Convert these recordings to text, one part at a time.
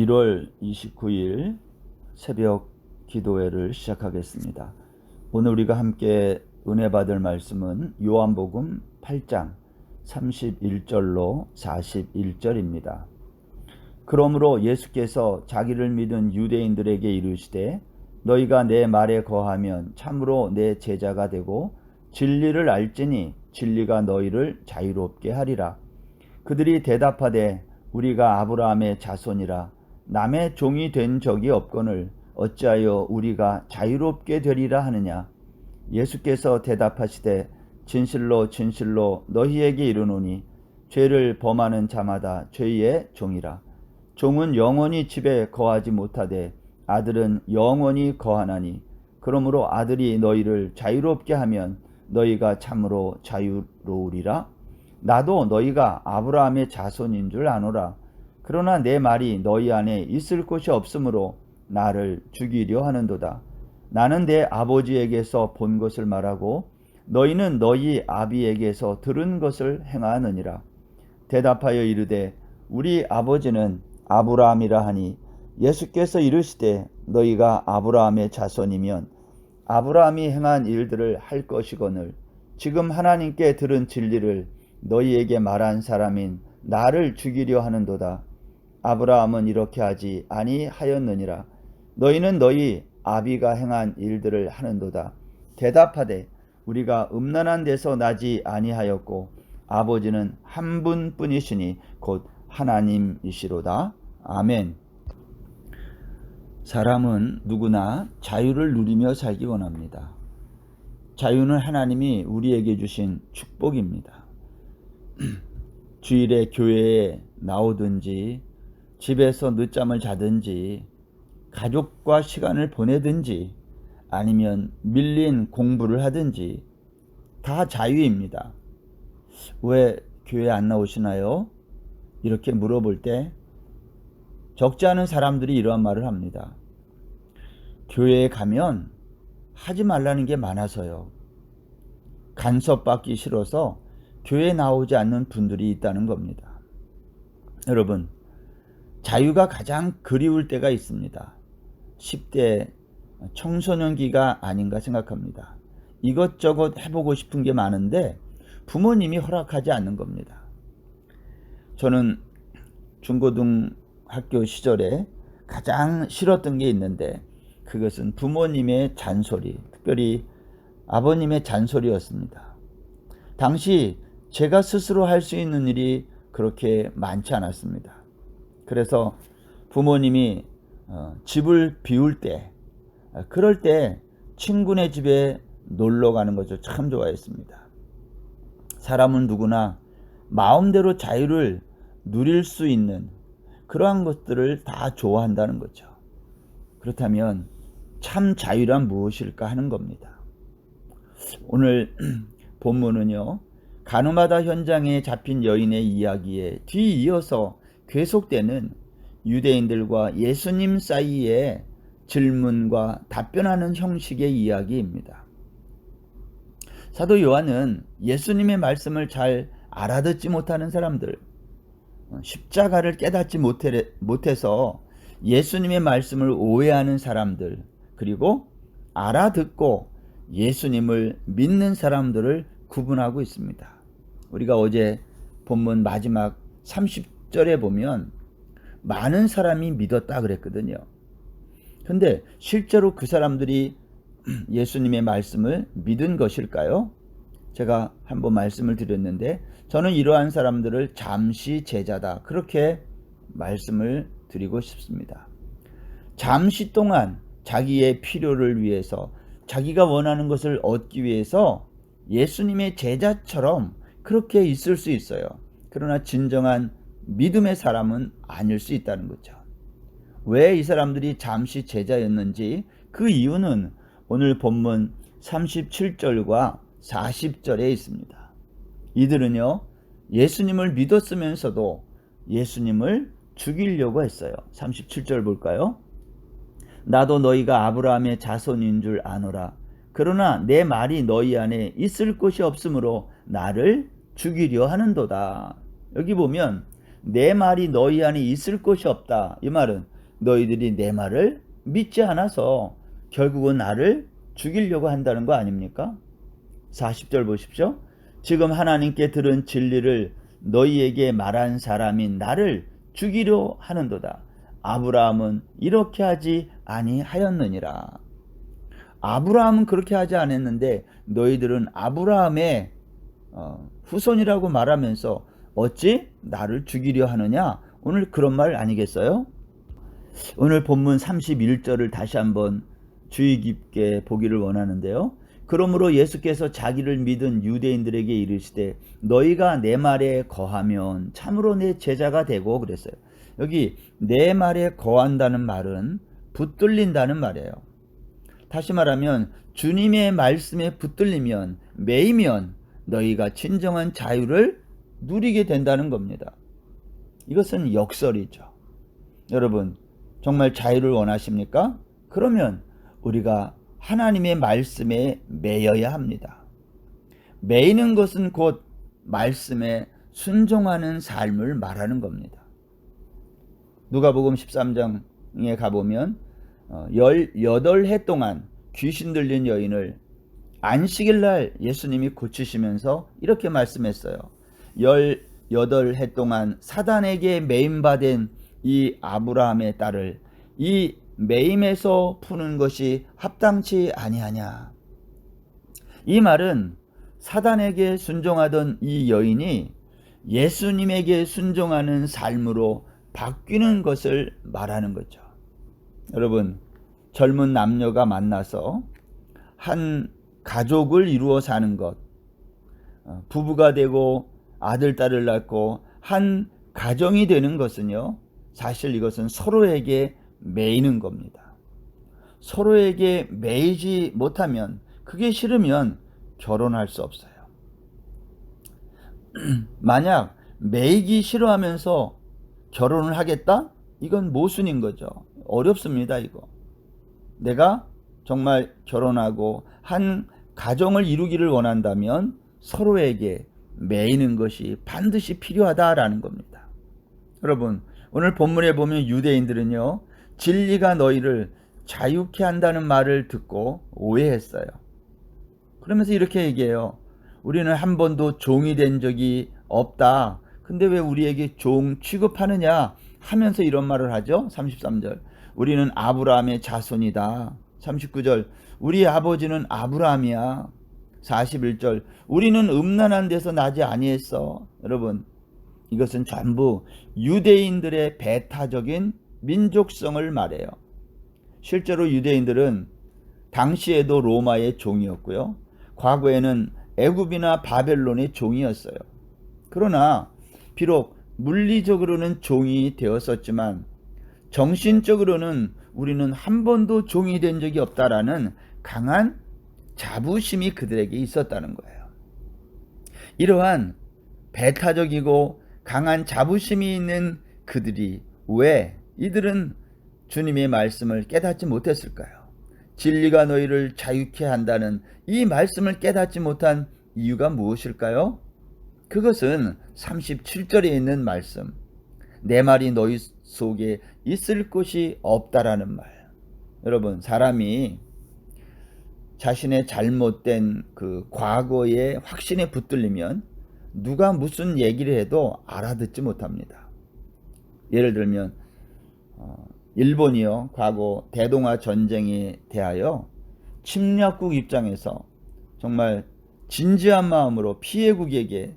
1월 29일 새벽 기도회를 시작하겠습니다. 오늘 우리가 함께 은혜 받을 말씀은 요한복음 8장 31절로 41절입니다. 그러므로 예수께서 자기를 믿은 유대인들에게 이르시되 너희가 내 말에 거하면 참으로 내 제자가 되고 진리를 알지니 진리가 너희를 자유롭게 하리라. 그들이 대답하되 우리가 아브라함의 자손이라 남의 종이 된 적이 없거늘 어찌하여 우리가 자유롭게 되리라 하느냐. 예수께서 대답하시되 진실로 진실로 너희에게 이르노니 죄를 범하는 자마다 죄의 종이라. 종은 영원히 집에 거하지 못하되 아들은 영원히 거하나니 그러므로 아들이 너희를 자유롭게 하면 너희가 참으로 자유로우리라. 나도 너희가 아브라함의 자손인 줄 아노라. 그러나 내 말이 너희 안에 있을 곳이 없으므로 나를 죽이려 하는도다. 나는 내 아버지에게서 본 것을 말하고 너희는 너희 아비에게서 들은 것을 행하느니라. 대답하여 이르되 우리 아버지는 아브라함이라 하니 예수께서 이르시되 너희가 아브라함의 자손이면 아브라함이 행한 일들을 할 것이거늘 지금 하나님께 들은 진리를 너희에게 말한 사람인 나를 죽이려 하는도다. 아브라함은 이렇게 하지 아니하였느니라. 너희는 너희 아비가 행한 일들을 하는도다. 대답하되 우리가 음란한 데서 나지 아니하였고 아버지는 한 분뿐이시니 곧 하나님이시로다. 아멘. 사람은 누구나 자유를 누리며 살기 원합니다. 자유는 하나님이 우리에게 주신 축복입니다. 주일에 교회에 나오든지 집에서 늦잠을 자든지 가족과 시간을 보내든지 아니면 밀린 공부를 하든지 다 자유입니다. 왜 교회 안 나오시나요? 이렇게 물어볼 때 적지 않은 사람들이 이러한 말을 합니다. 교회에 가면 하지 말라는 게 많아서요. 간섭받기 싫어서 교회에 나오지 않는 분들이 있다는 겁니다. 여러분, 자유가 가장 그리울 때가 있습니다. 10대 청소년기가 아닌가 생각합니다. 이것저것 해보고 싶은 게 많은데 부모님이 허락하지 않는 겁니다. 저는 중고등학교 시절에 가장 싫었던 게 있는데 그것은 부모님의 잔소리, 특별히 아버님의 잔소리였습니다. 당시 제가 스스로 할 수 있는 일이 그렇게 많지 않았습니다. 그래서 부모님이 집을 비울 때, 그럴 때 친구네 집에 놀러 가는 것을 참 좋아했습니다. 사람은 누구나 마음대로 자유를 누릴 수 있는 그러한 것들을 다 좋아한다는 거죠. 그렇다면 참 자유란 무엇일까 하는 겁니다. 오늘 본문은요, 가늠하다 현장에 잡힌 여인의 이야기에 뒤이어서 계속되는 유대인들과 예수님 사이에 질문과 답변하는 형식의 이야기입니다. 사도 요한은 예수님의 말씀을 잘 알아듣지 못하는 사람들, 십자가를 깨닫지 못해서 예수님의 말씀을 오해하는 사람들, 그리고 알아듣고 예수님을 믿는 사람들을 구분하고 있습니다. 우리가 어제 본문 마지막 30절에 보면 많은 사람이 믿었다 그랬거든요. 근데 실제로 그 사람들이 예수님의 말씀을 믿은 것일까요? 제가 한번 말씀을 드렸는데 저는 이러한 사람들을 잠시 제자다, 그렇게 말씀을 드리고 싶습니다. 잠시 동안 자기의 필요를 위해서, 자기가 원하는 것을 얻기 위해서 예수님의 제자처럼 그렇게 있을 수 있어요. 그러나 진정한 믿음의 사람은 아닐 수 있다는 거죠. 왜 이 사람들이 잠시 제자였는지 그 이유는 오늘 본문 37절과 40절에 있습니다. 이들은요, 예수님을 믿었으면서도 예수님을 죽이려고 했어요. 37절 볼까요? 나도 너희가 아브라함의 자손인 줄 아노라. 그러나 내 말이 너희 안에 있을 곳이 없으므로 나를 죽이려 하는도다. 여기 보면 내 말이 너희 안에 있을 곳이 없다. 이 말은 너희들이 내 말을 믿지 않아서 결국은 나를 죽이려고 한다는 거 아닙니까? 40절 보십시오. 지금 하나님께 들은 진리를 너희에게 말한 사람인 나를 죽이려 하는도다. 아브라함은 이렇게 하지 아니하였느니라. 아브라함은 그렇게 하지 않았는데 너희들은 아브라함의 후손이라고 말하면서 어찌 나를 죽이려 하느냐? 오늘 그런 말 아니겠어요? 오늘 본문 31절을 다시 한번 주의 깊게 보기를 원하는데요. 그러므로 예수께서 자기를 믿은 유대인들에게 이르시되 너희가 내 말에 거하면 참으로 내 제자가 되고 그랬어요. 여기 내 말에 거한다는 말은 붙들린다는 말이에요. 다시 말하면 주님의 말씀에 붙들리면 매이면 너희가 진정한 자유를 누리게 된다는 겁니다. 이것은 역설이죠. 여러분 정말 자유를 원하십니까? 그러면 우리가 하나님의 말씀에 매여야 합니다. 매이는 것은 곧 말씀에 순종하는 삶을 말하는 겁니다. 누가복음 13장에 가보면 18해 동안 귀신 들린 여인을 안식일 날 예수님이 고치시면서 이렇게 말씀했어요. 18해 동안 사단에게 매임받은 이 아브라함의 딸을 이 매임에서 푸는 것이 합당치 아니하냐. 이 말은 사단에게 순종하던 이 여인이 예수님에게 순종하는 삶으로 바뀌는 것을 말하는 거죠. 여러분 젊은 남녀가 만나서 한 가족을 이루어 사는 것, 부부가 되고 아들 딸을 낳고 한 가정이 되는 것은요, 사실 이것은 서로에게 매이는 겁니다. 서로에게 매이지 못하면, 그게 싫으면 결혼할 수 없어요. 만약 매이기 싫어하면서 결혼을 하겠다? 이건 모순인 거죠. 어렵습니다, 이거. 내가 정말 결혼하고 한 가정을 이루기를 원한다면 서로에게 매이는 것이 반드시 필요하다라는 겁니다. 여러분, 오늘 본문에 보면 유대인들은요, 진리가 너희를 자유케 한다는 말을 듣고 오해했어요. 그러면서 이렇게 얘기해요. 우리는 한 번도 종이 된 적이 없다. 근데 왜 우리에게 종 취급하느냐 하면서 이런 말을 하죠. 33절. 우리는 아브라함의 자손이다. 39절. 우리 아버지는 아브라함이야. 41절. 우리는 음란한 데서 나지 아니했어. 여러분, 이것은 전부 유대인들의 배타적인 민족성을 말해요. 실제로 유대인들은 당시에도 로마의 종이었고요. 과거에는 애굽이나 바벨론의 종이었어요. 그러나 비록 물리적으로는 종이 되었었지만 정신적으로는 우리는 한 번도 종이 된 적이 없다라는 강한 자부심이 그들에게 있었다는 거예요. 이러한 배타적이고 강한 자부심이 있는 그들이 왜 이들은 주님의 말씀을 깨닫지 못했을까요? 진리가 너희를 자유케 한다는 이 말씀을 깨닫지 못한 이유가 무엇일까요? 그것은 37절에 있는 말씀, 내 말이 너희 속에 있을 곳이 없다라는 말. 여러분, 사람이 자신의 잘못된 그 과거의 확신에 붙들리면 누가 무슨 얘기를 해도 알아듣지 못합니다. 예를 들면 일본이요, 과거 대동아 전쟁에 대하여 침략국 입장에서 정말 진지한 마음으로 피해국에게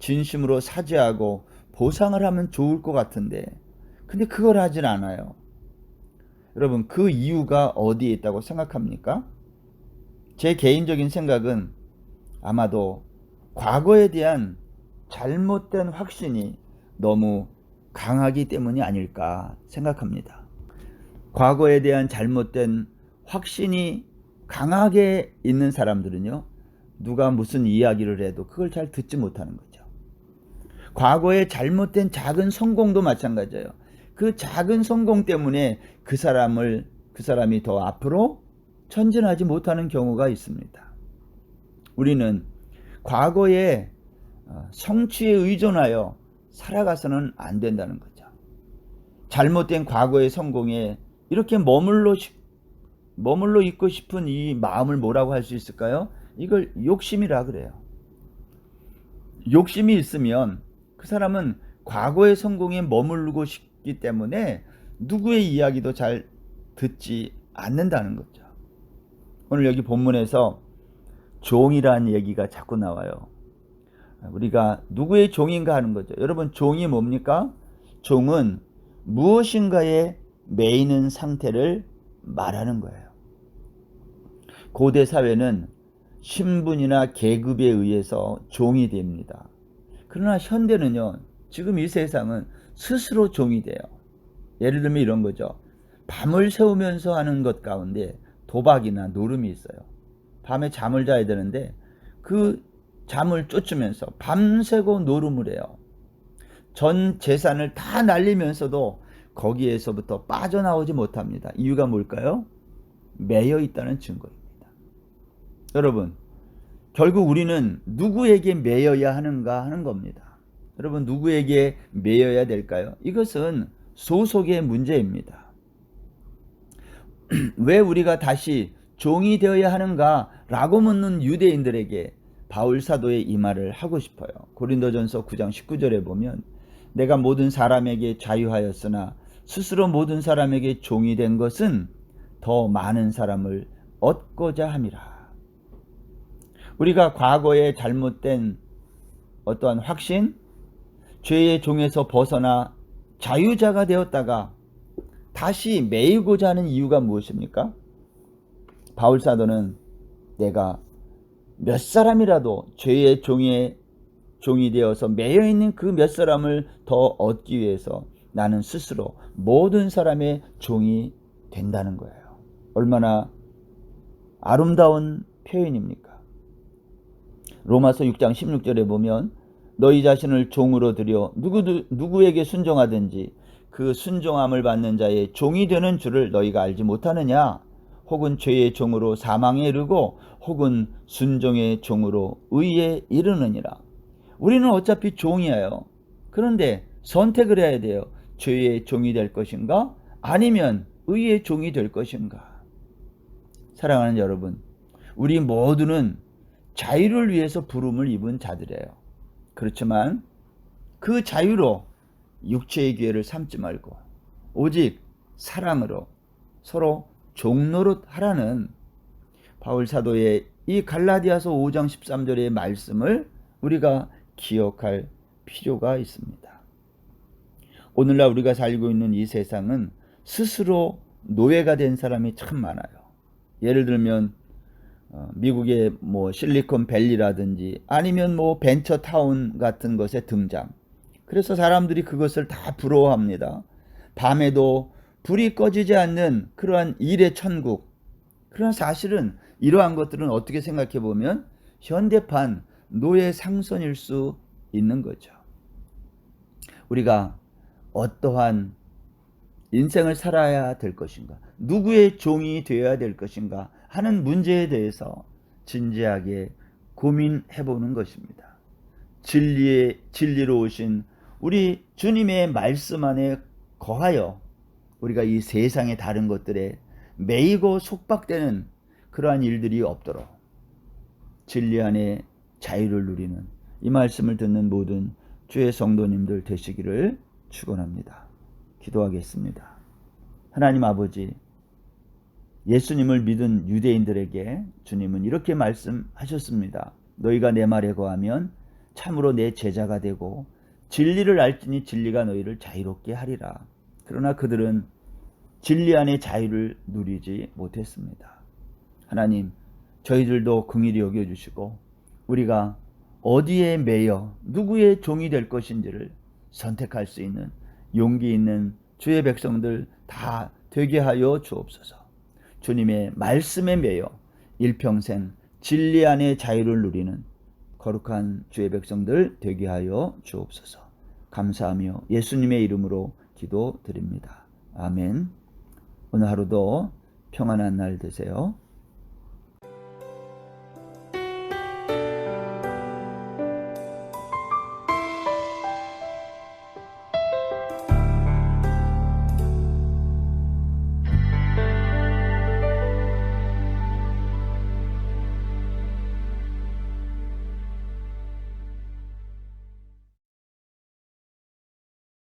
진심으로 사죄하고 보상을 하면 좋을 것 같은데, 근데 그걸 하진 않아요. 여러분, 그 이유가 어디에 있다고 생각합니까? 제 개인적인 생각은 아마도 과거에 대한 잘못된 확신이 너무 강하기 때문이 아닐까 생각합니다. 과거에 대한 잘못된 확신이 강하게 있는 사람들은요, 누가 무슨 이야기를 해도 그걸 잘 듣지 못하는 거죠. 과거의 잘못된 작은 성공도 마찬가지예요. 그 작은 성공 때문에 그 사람이 더 앞으로 전진하지 못하는 경우가 있습니다. 우리는 성취에 의존하여 살아가서는 안 된다는 거죠. 잘못된 과거의 성공에 이렇게 머물러 있고 싶은 이 마음을 뭐라고 할 수 있을까요? 이걸 욕심이라 그래요. 욕심이 있으면 그 사람은 과거의 성공에 머무르고 싶기 때문에 누구의 이야기도 잘 듣지 않는다는 거죠. 오늘 여기 본문에서 종이라는 얘기가 자꾸 나와요. 우리가 누구의 종인가 하는 거죠. 여러분, 종이 뭡니까? 종은 무엇인가에 매이는 상태를 말하는 거예요. 고대 사회는 신분이나 계급에 의해서 종이 됩니다. 그러나 현대는요, 지금 이 세상은 스스로 종이 돼요. 예를 들면 이런 거죠. 밤을 새우면서 하는 것 가운데 도박이나 노름이 있어요. 밤에 잠을 자야 되는데 그 잠을 쫓으면서 밤새고 노름을 해요. 전 재산을 다 날리면서도 거기에서부터 빠져나오지 못합니다. 이유가 뭘까요? 매여 있다는 증거입니다. 여러분, 결국 우리는 누구에게 매여야 하는가 하는 겁니다. 여러분, 누구에게 매여야 될까요? 이것은 소속의 문제입니다. 왜 우리가 다시 종이 되어야 하는가 라고 묻는 유대인들에게 바울 사도의 이 말을 하고 싶어요. 고린도전서 9장 19절에 보면 내가 모든 사람에게 자유하였으나 스스로 모든 사람에게 종이 된 것은 더 많은 사람을 얻고자 함이라. 우리가 과거에 잘못된 어떠한 확신, 죄의 종에서 벗어나 자유자가 되었다가 다시 매이고자 하는 이유가 무엇입니까? 바울 사도는 내가 몇 사람이라도 죄의 종이 되어서 매여 있는 그 몇 사람을 더 얻기 위해서 나는 스스로 모든 사람의 종이 된다는 거예요. 얼마나 아름다운 표현입니까? 로마서 6장 16절에 보면 너희 자신을 종으로 들여 누구에게 순종하든지 그 순종함을 받는 자의 종이 되는 줄을 너희가 알지 못하느냐? 혹은 죄의 종으로 사망에 이르고 혹은 순종의 종으로 의에 이르느니라. 우리는 어차피 종이에요. 그런데 선택을 해야 돼요. 죄의 종이 될 것인가? 아니면 의의 종이 될 것인가? 사랑하는 여러분, 우리 모두는 자유를 위해서 부름을 입은 자들이에요. 그렇지만 그 자유로 육체의 기회를 삼지 말고 오직 사랑으로 서로 종노릇 하라는 바울 사도의 이 갈라디아서 5장 13절의 말씀을 우리가 기억할 필요가 있습니다. 오늘날 우리가 살고 있는 이 세상은 스스로 노예가 된 사람이 참 많아요. 예를 들면 미국의 실리콘밸리라든지 아니면 벤처타운 같은 것의 등장. 그래서 사람들이 그것을 다 부러워합니다. 밤에도 불이 꺼지지 않는 그러한 일의 천국. 그러나 사실은 이러한 것들은 어떻게 생각해 보면 현대판 노예 상선일 수 있는 거죠. 우리가 어떠한 인생을 살아야 될 것인가, 누구의 종이 되어야 될 것인가 하는 문제에 대해서 진지하게 고민해 보는 것입니다. 진리로 오신 우리 주님의 말씀 안에 거하여 우리가 이 세상의 다른 것들에 매이고 속박되는 그러한 일들이 없도록 진리 안에 자유를 누리는 이 말씀을 듣는 모든 주의 성도님들 되시기를 축원합니다. 기도하겠습니다. 하나님 아버지, 예수님을 믿은 유대인들에게 주님은 이렇게 말씀하셨습니다. 너희가 내 말에 거하면 참으로 내 제자가 되고 진리를 알지니 진리가 너희를 자유롭게 하리라. 그러나 그들은 진리 안에 자유를 누리지 못했습니다. 하나님, 저희들도 긍휼히 여겨주시고 우리가 어디에 매여 누구의 종이 될 것인지를 선택할 수 있는 용기 있는 주의 백성들 다 되게 하여 주옵소서. 주님의 말씀에 매여 일평생 진리 안에 자유를 누리는 거룩한 주의 백성들 되게 하여 주옵소서. 감사하며 예수님의 이름으로 기도드립니다. 아멘. 오늘 하루도 평안한 날 되세요.